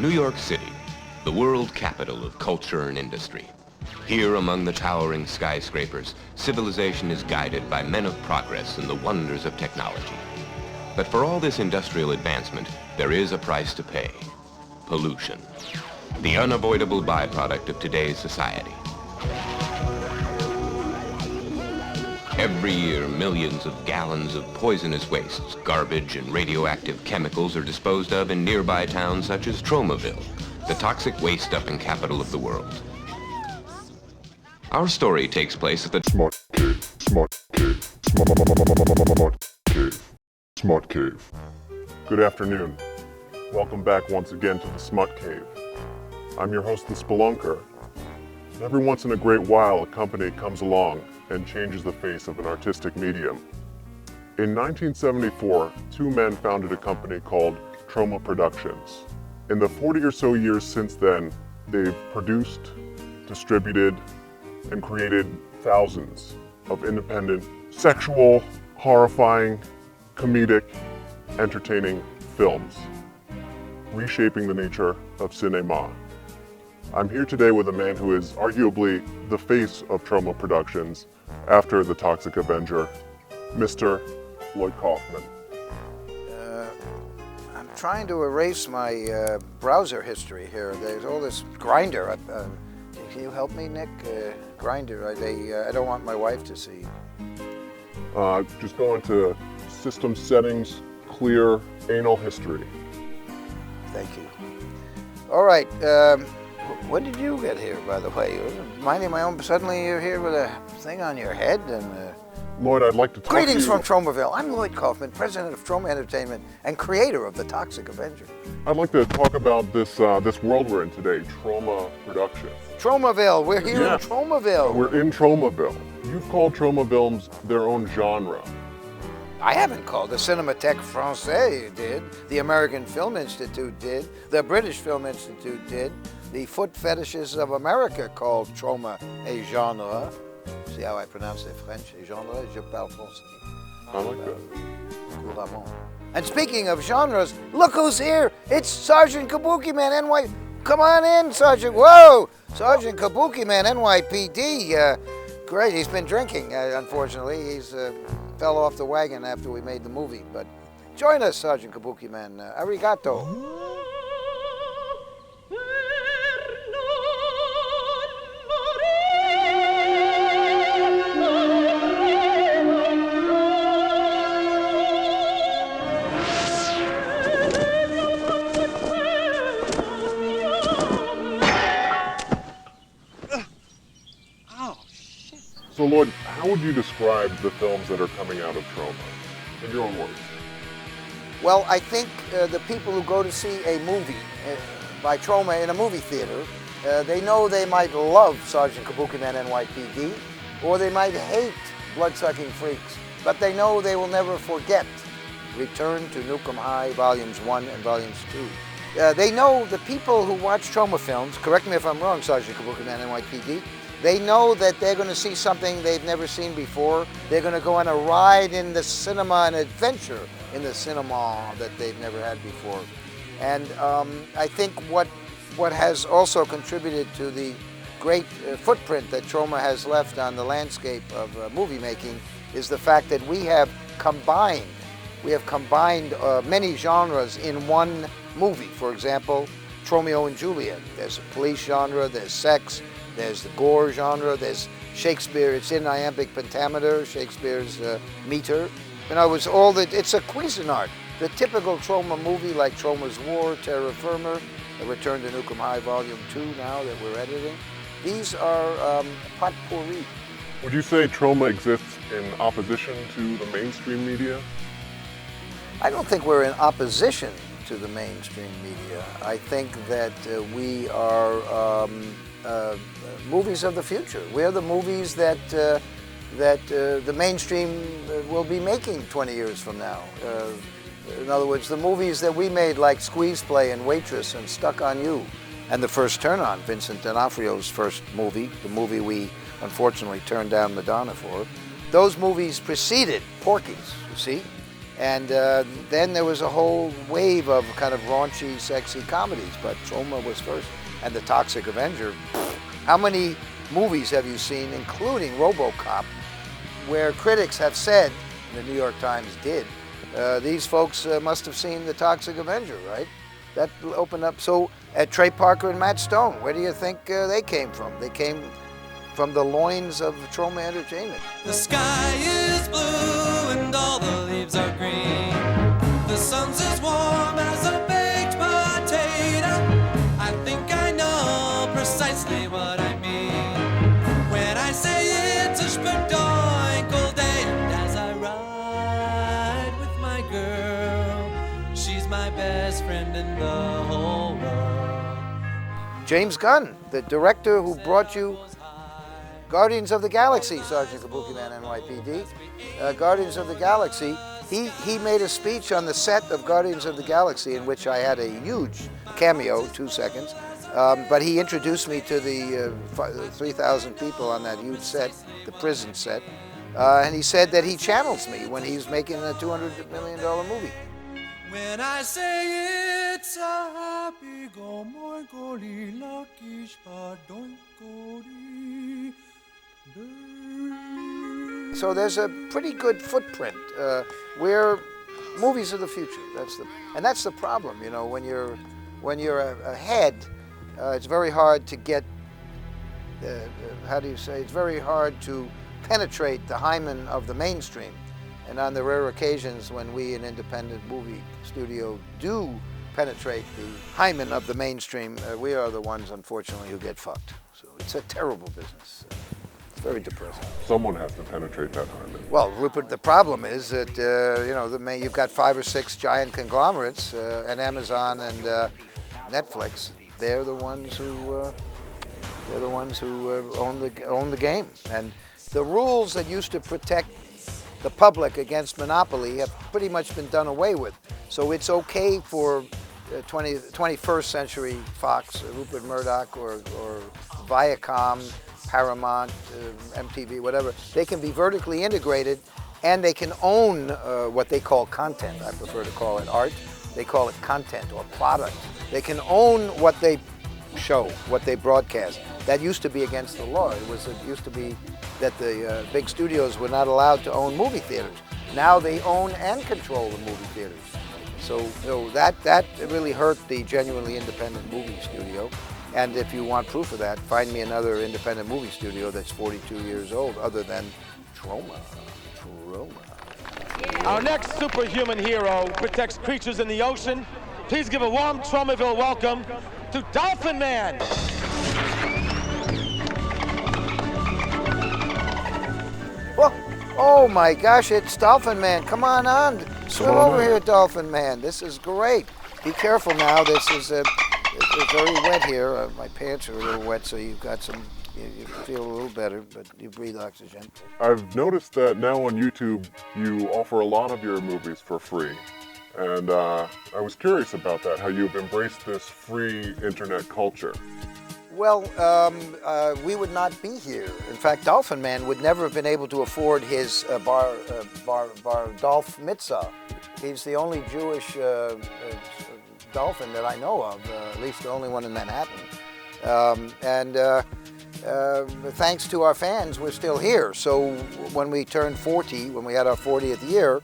New York City, the world capital of culture and industry. Here among the towering skyscrapers, civilization is guided by men of progress and the wonders of technology. But for all this industrial advancement, there is a price to pay: pollution, the unavoidable byproduct of today's society. Every year, millions of gallons of poisonous wastes, garbage, and radioactive chemicals are disposed of in nearby towns such as Tromaville, the toxic waste-dumping capital of the world. Our story takes place at the Smut Cave, Smut Cave, Smut Cave, Smut Cave. Good afternoon. Welcome back once again to the Smut Cave. I'm your host, the Spelunker. And every once in a great while, a company comes along and changes the face of an artistic medium. In 1974, two men founded a company called Troma Productions. In the 40 or so years since then, they've produced, distributed, and created thousands of independent, sexual, horrifying, comedic, entertaining films, reshaping the nature of cinema. I'm here today with a man who is arguably the face of Troma Productions after the Toxic Avenger, Mr. Lloyd Kaufman. I'm trying to erase my browser history here. There's all this Grinder. Can you help me, Nick? Grinder. I don't want my wife to see. Just go into system settings, clear anal history. Thank you. All right. When did you get here, by the way? Minding my own, suddenly you're here with a thing on your head and... Lloyd, I'd like to talk Greetings to you. from Tromaville. I'm Lloyd Kaufman, president of Troma Entertainment and creator of the Toxic Avenger. I'd like to talk about this world we're in today, Troma Productions. Tromaville, we're here in Tromaville. We're in Tromaville. You've called Troma films their own genre. I haven't called. The Cinémathèque Française did, the American Film Institute did, the British Film Institute did, the Foot Fetishes of America called Troma et Genre. See how I pronounce it, French? Et genre, je parle français. I like that. Couramment. And speaking of genres, look who's here! It's Sergeant Kabukiman, NY. Come on in, Sergeant. Whoa! Sergeant Kabukiman, NYPD. Great, he's been drinking, unfortunately. He's fell off the wagon after we made the movie. But join us, Sergeant Kabukiman. Arigato. So Lloyd, how would you describe the films that are coming out of Troma, in your own words? Well, I think the people who go to see a movie by Troma in a movie theater, they know they might love Sergeant Kabukiman NYPD, or they might hate blood-sucking freaks, but they know they will never forget Return to Nukem High Volumes 1 and Volumes 2. They know the people who watch Troma films, correct me if I'm wrong, Sergeant Kabukiman NYPD, they know that they're going to see something they've never seen before. They're going to go on a ride in the cinema, an adventure in the cinema that they've never had before. And I think what has also contributed to the great footprint that Troma has left on the landscape of movie making is the fact that we have combined many genres in one movie. For example, Romeo and Juliet. There's a police genre, there's sex, there's the gore genre, there's Shakespeare, it's in iambic pentameter, Shakespeare's meter. In other words, it's a Cuisinart. The typical Troma movie like Troma's War, Terra Firma, the Return to Nukem High Volume 2 now that we're editing, these are potpourri. Would you say Troma exists in opposition to the mainstream media? I don't think we're in opposition to the mainstream media. I think that we are movies of the future. We're the movies that the mainstream will be making 20 years from now. In other words, the movies that we made like Squeeze Play and Waitress and Stuck on You and The First Turn On, Vincent D'Onofrio's first movie, the movie we unfortunately turned down Madonna for, those movies preceded Porky's, you see? And then there was a whole wave of kind of raunchy, sexy comedies, but Troma was first. And the Toxic Avenger. How many movies have you seen, including RoboCop, where critics have said, the New York Times did, these folks must have seen the Toxic Avenger, right? That opened up. So Trey Parker and Matt Stone, where do you think they came from? They came from the loins of Troma Entertainment. The sky is blue and all the leaves are green. The sun's as warm as a baked potato. I think I know precisely what I mean when I say it's a spedoinkle day. And as I ride with my girl, she's my best friend in the whole world. James Gunn, the director who brought you Guardians of the Galaxy, Sergeant Kabukiman, NYPD. Guardians of the Galaxy, he made a speech on the set of Guardians of the Galaxy in which I had a huge cameo, 2 seconds, but he introduced me to the 3,000 people on that huge set, the prison set, and he said that he channels me when he's making a $200 million movie. When I say it's a happy go more goli lucky spadoinkoli day. So there's a pretty good footprint. We're movies of the future. That's the problem. You know, when you're ahead, it's very hard to get. How do you say? It's very hard to penetrate the hymen of the mainstream. And on the rare occasions when we, an independent movie studio, do penetrate the hymen of the mainstream, we are the ones, unfortunately, who get fucked. So it's a terrible business. It's very depressing. Someone has to penetrate that hymen. Well, Rupert, the problem is that you've got 5 or 6 giant conglomerates, and Amazon and Netflix. They're the ones who own the game. And the rules that used to protect the public against monopoly have pretty much been done away with. So it's okay for 21st century Fox, Rupert Murdoch, or Viacom, Paramount, MTV, whatever. They can be vertically integrated, and they can own what they call content. I prefer to call it art. They call it content or product. They can own what they show, what they broadcast. That used to be against the law. It used to be that the big studios were not allowed to own movie theaters. Now they own and control the movie theaters. So that really hurt the genuinely independent movie studio. And if you want proof of that, find me another independent movie studio that's 42 years old, other than Troma. Our next superhuman hero protects creatures in the ocean. Please give a warm Tromaville welcome to Dolphin Man. Well, oh my gosh, it's Dolphin Man. Come on. Swim over here, Dolphin Man. This is great. Be careful now. This is it's very wet here. My pants are a little wet, so you've got some. You feel a little better, but you breathe oxygen. I've noticed that now on YouTube, you offer a lot of your movies for free. And I was curious about that, how you've embraced this free internet culture. Well, we would not be here. In fact, Dolphin Man would never have been able to afford his bar Dolph Mitzvah. He's the only Jewish dolphin that I know of, at least the only one in Manhattan. Thanks to our fans, we're still here. So when we turned 40, when we had our 40th year,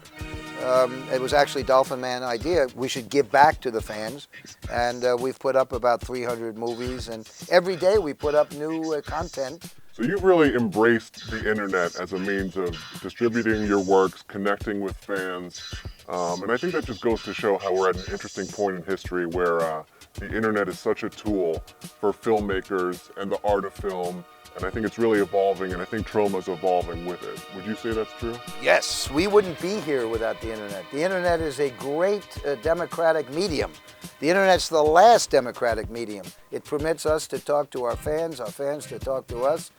it was actually Dolphin Man's idea. We should give back to the fans, and we've put up about 300 movies, and every day we put up new content. So you've really embraced the internet as a means of distributing your works, connecting with fans, and I think that just goes to show how we're at an interesting point in history where the internet is such a tool for filmmakers and the art of film. And I think it's really evolving, and I think Troma's evolving with it. Would you say that's true? Yes, we wouldn't be here without the internet. The internet is a great democratic medium. The internet's the last democratic medium. It permits us to talk to our fans to talk to us.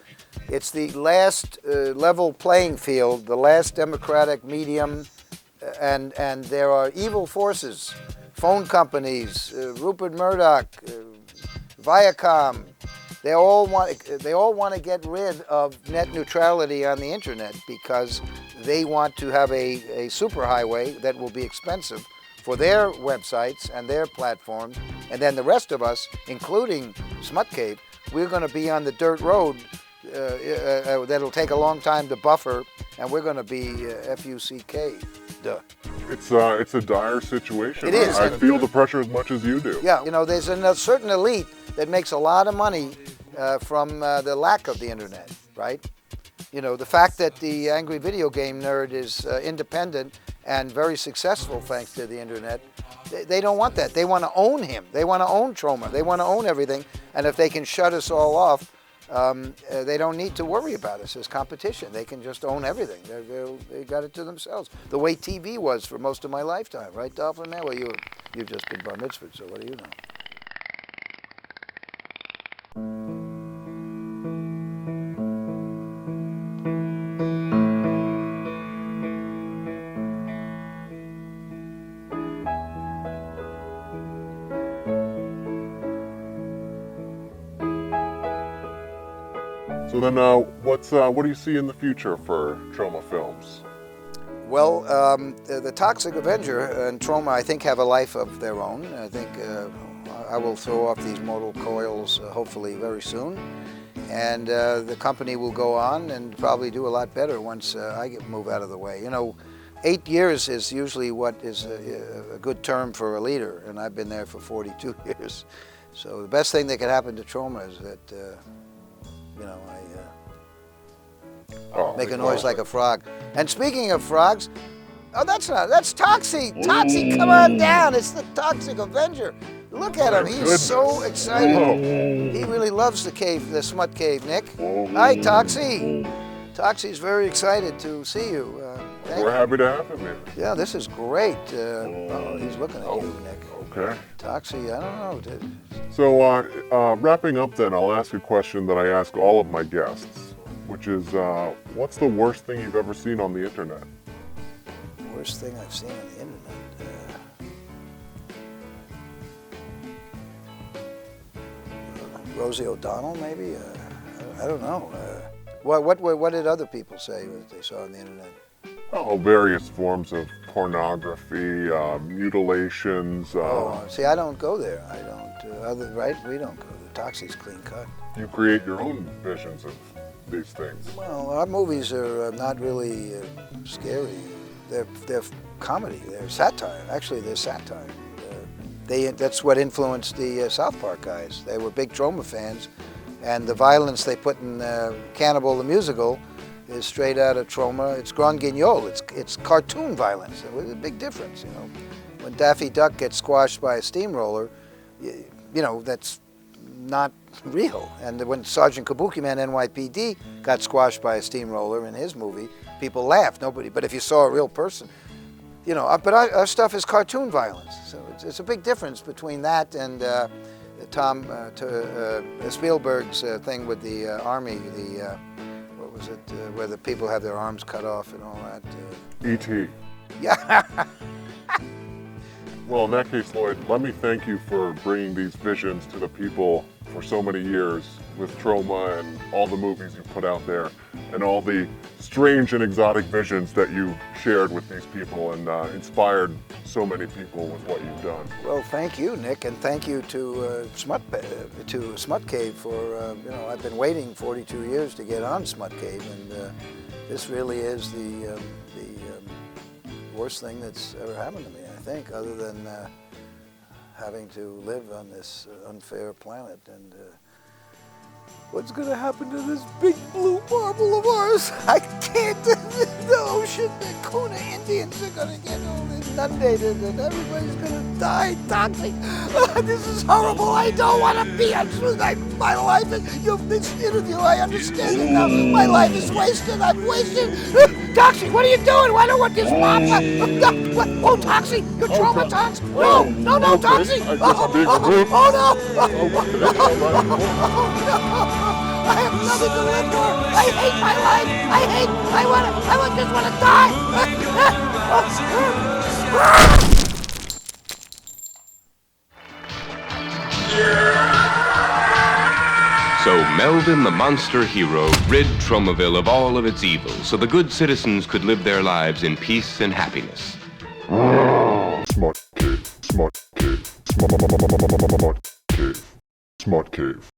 It's the last level playing field, the last democratic medium, and there are evil forces, phone companies, Rupert Murdoch, Viacom. They all want to get rid of net neutrality on the internet because they want to have a superhighway that will be expensive for their websites and their platforms, and then the rest of us, including Smut Cave, we're going to be on the dirt road that'll take a long time to buffer, and we're going to be F-U-C-K. Duh. It's a dire situation. It is. I feel the pressure as much as you do. Yeah, you know, there's a certain elite that makes a lot of money from the lack of the internet, right? You know, the fact that the angry video game nerd is independent and very successful thanks to the internet, they don't want that. They want to own him. They want to own Troma. They want to own everything. And if they can shut us all off, they don't need to worry about us as competition. They can just own everything. They got it to themselves. The way TV was for most of my lifetime, right, Dolphin Man? Well, you've just been bar mitzvahed, so what do you know? So then, what do you see in the future for Troma films? Well, the Toxic Avenger and Troma, I think, have a life of their own. I think I will throw off these mortal coils hopefully very soon. And the company will go on and probably do a lot better once I move out of the way. You know, 8 years is usually what is a good term for a leader, and I've been there for 42 years. So the best thing that could happen to Troma is that, you know, I make a noise like a frog. And speaking of frogs, oh, that's Toxie. Toxie, come on down. It's the Toxic Avenger. Look at him. He's so excited. He really loves the cave, the Smut Cave, Nick. Hi, Toxie. Toxie's very excited to see you. We're happy to have him here. Yeah, this is great. He's looking at you, Nick. Okay. Toxie, I don't know. So, wrapping up then, I'll ask a question that I ask all of my guests, which is, what's the worst thing you've ever seen on the internet? Worst thing I've seen on the internet? Rosie O'Donnell, maybe? I don't know. What did other people say that they saw on the internet? Oh, various forms of pornography, mutilations. See, I don't go there. I don't. Right? We don't go there. Toxie's clean cut. You create your own visions of these things. Well, our movies are not really scary. They're comedy. They're satire. Actually, they're satire. That's what influenced the South Park guys. They were big Troma fans, and the violence they put in Cannibal the Musical is straight out of Troma. It's Grand Guignol. It's cartoon violence. There's a big difference, you know. When Daffy Duck gets squashed by a steamroller, you know, that's not real. And when Sergeant Kabukiman NYPD got squashed by a steamroller in his movie, people laughed. Nobody. But if you saw a real person, you know. But our stuff is cartoon violence. So it's a big difference between that and Spielberg's thing with the army. What was it? Where the people have their arms cut off and all that. E.T. Yeah. Well, in that case, Lloyd, let me thank you for bringing these visions to the people for so many years with Troma and all the movies you put out there and all the strange and exotic visions that you shared with these people and inspired so many people with what you've done. Well, thank you, Nick, and thank you to Smut Cave for, you know, I've been waiting 42 years to get on Smut Cave, and this really is the worst thing that's ever happened to me, I think, other than having to live on this unfair planet. And what's going to happen to this big blue marble of ours? I can't. The ocean, the Kuna Indians are going to get all inundated, and everybody's going to die. Toxic. This is horrible. I don't want to be on my life. This interview, I understand it now. My life is wasted. I'm wasted. Toxie, what are you doing? Why don't want this mop? Oh, Toxie, you're traumatized. No, Toxie. Oh, no. I have nothing to live for. I hate my life. I just want to die. So Melvin, the monster hero, rid Tromaville of all of its evils so the good citizens could live their lives in peace and happiness. Smut Cave, Smut Cave, Smut Cave, Smut Cave.